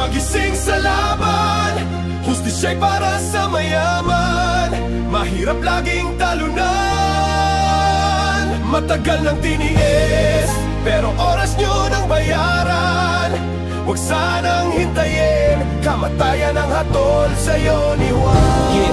magising sa laban, hustisya'y para sa mayaman. Mahirap laging talunan, matagal nang tiniis, pero oras nyo nang bayaran. Huwag sanang hintayin, kamatayan ang hatol sa'yo ni Juan.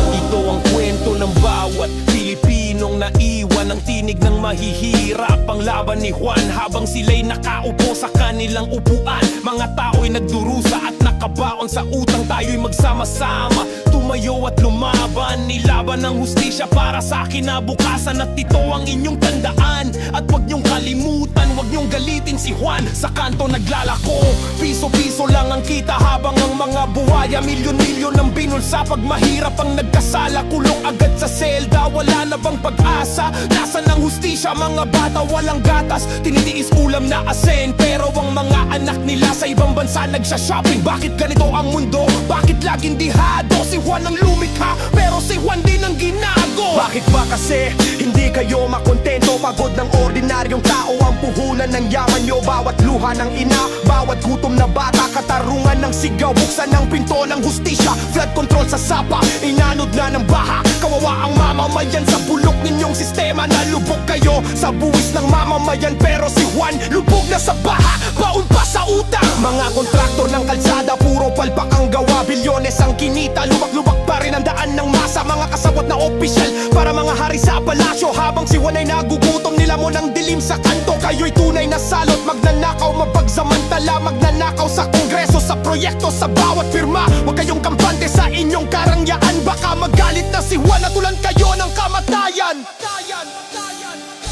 Ito ang kwento ng bawat Pilipinong naiwan ang tinig ng mahihirap. Ang laban ni Juan habang sila'y nakaupo sa kanilang upuan. Mga tao'y nagdurusa at nakabaon sa utang. Tayo'y magsama-sama, tumayo at lumaban. Nilaban ng hustisya para sa kinabukasan. At ito ang inyong tandaan, at huwag niyong kalimutan. Huwag niyong galitin si Juan, sa kanto naglalako. Piso-piso lang ang kita habang ang mga buhaya milyon-milyon ang binulsa. Pag mahirap ang nagkasala, kulong agad sa selda. Wala na bang pag-asa? Nasaan ang hustisya? Mga bata walang gatas, tinitiis ulam na asin. Pero ang mga anak nila sa ibang bansa nagsha-shopping. Bakit ganito ang mundo? Bakit laging dihado? Si Juan ang lumikha, pero si Juan din ang ginago. Bakit ba kasi hindi kayo makontento? Pagod ng ordinaryong tao ang puhunan ng yaman nyo. Bawat luha ng ina, bawat gutom na bata, katarungan ng sigaw, buksan ng pinto ng hustisya. Flood control sa sapa, inanod na ng baha. Kawawa ang mamamayan sa bulok ninyong sistema. Nalubog kayo sa buwis ng mamamayan, pero si Juan lubog na sa baha, baon pa sa utang. Mga kontraktor ng kalsada, puro palpak ang gawa. Bilyones ang kinita, lubak-lubak pa rin ang daan ng masa. Mga kasawat na opisyal para mga hari sa palasyo. Habang si Juan ay nagugutom, nila mo ng dilim sa kanto. Kayo'y tunay na salot, magnanakaw, mapagsamantala. Magnanakaw sa kongreso, sa proyekto, sa bawat firma. Huwag kayong kampante sa inyong karangyaan. Baka magalit na si Juan at tulan kayo ng kamatayan.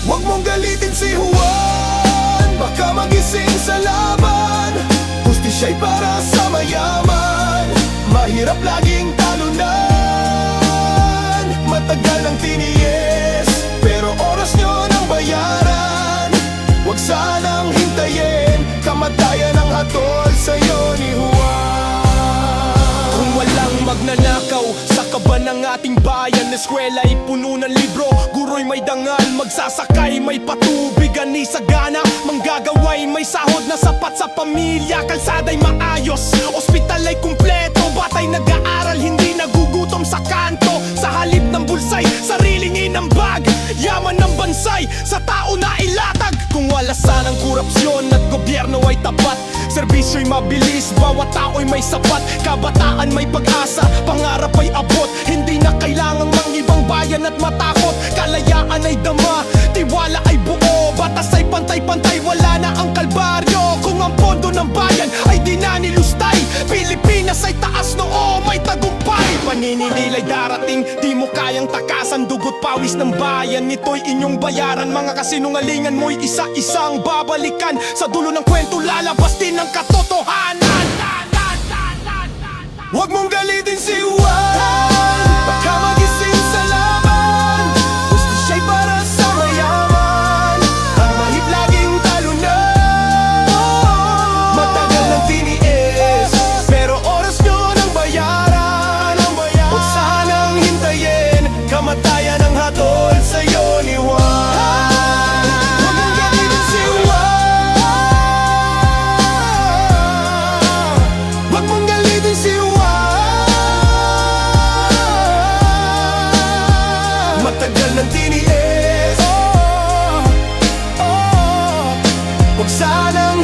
Huwag mong galitin si Juan, baka magising sa laban. Hustisya'y para sa mayaman, mahirap laging talunan. Matagal nang tiniis, pero oras nyo nang bayaran. Huwag sanang hintayin, kamatayan ang hatol sa'yo ni Juan. Kung walang magnanakaw sa kaban ng ating bayan, eskwela'y puno ng libro, guro'y may dangal, magsasakay may patubig, ani sagana, manggagaway may sahod na sapat sa pamilya. Kalsada'y maayos, ospital ay kumpleto, bata'y nag-aaral, hindi nagugutom sa kanto. Sa halip ng bulsay, sariling inambag, yaman ng bansay, sa tao na ilatag. Kung walasan ang korupsyon at gobyerno ay tapat, serbisyo'y mabilis, bawat tao'y may sapat. Kabataan may pag-asa, pangarap ay abot, hindi na kailangang mangibang bayan at matakot. Kalayaan ay dama, tiwala ay buo, batas ay pantay-pantay, wala na ang kalbaryo. Kung ang pondo ng bayan ay di na nilustay, Pilipinas ay taas noo, may tagumpay. Paninililay darating, di mo kayang takasan, dugot pawis ng bayan, ito'y inyong bayaran. Mga kasinungalingan mo'y isa-isang babalikan, sa dulo ng kwento lalabas din ang katotohanan. Huwag mong galitin si Juan, baka magising sa laban. Hustisya'y para sa mayaman, ang mahirap laging talunan. Matagal nang tiniis, pero oras nyo nang bayaran. Huwag sanang hintayin, kamatayan ang hatol sa'yo ni Juan. Huwag mong galitin si Juan, huwag mong galitin si Juan. Matagal nang tiniis, huwag sanang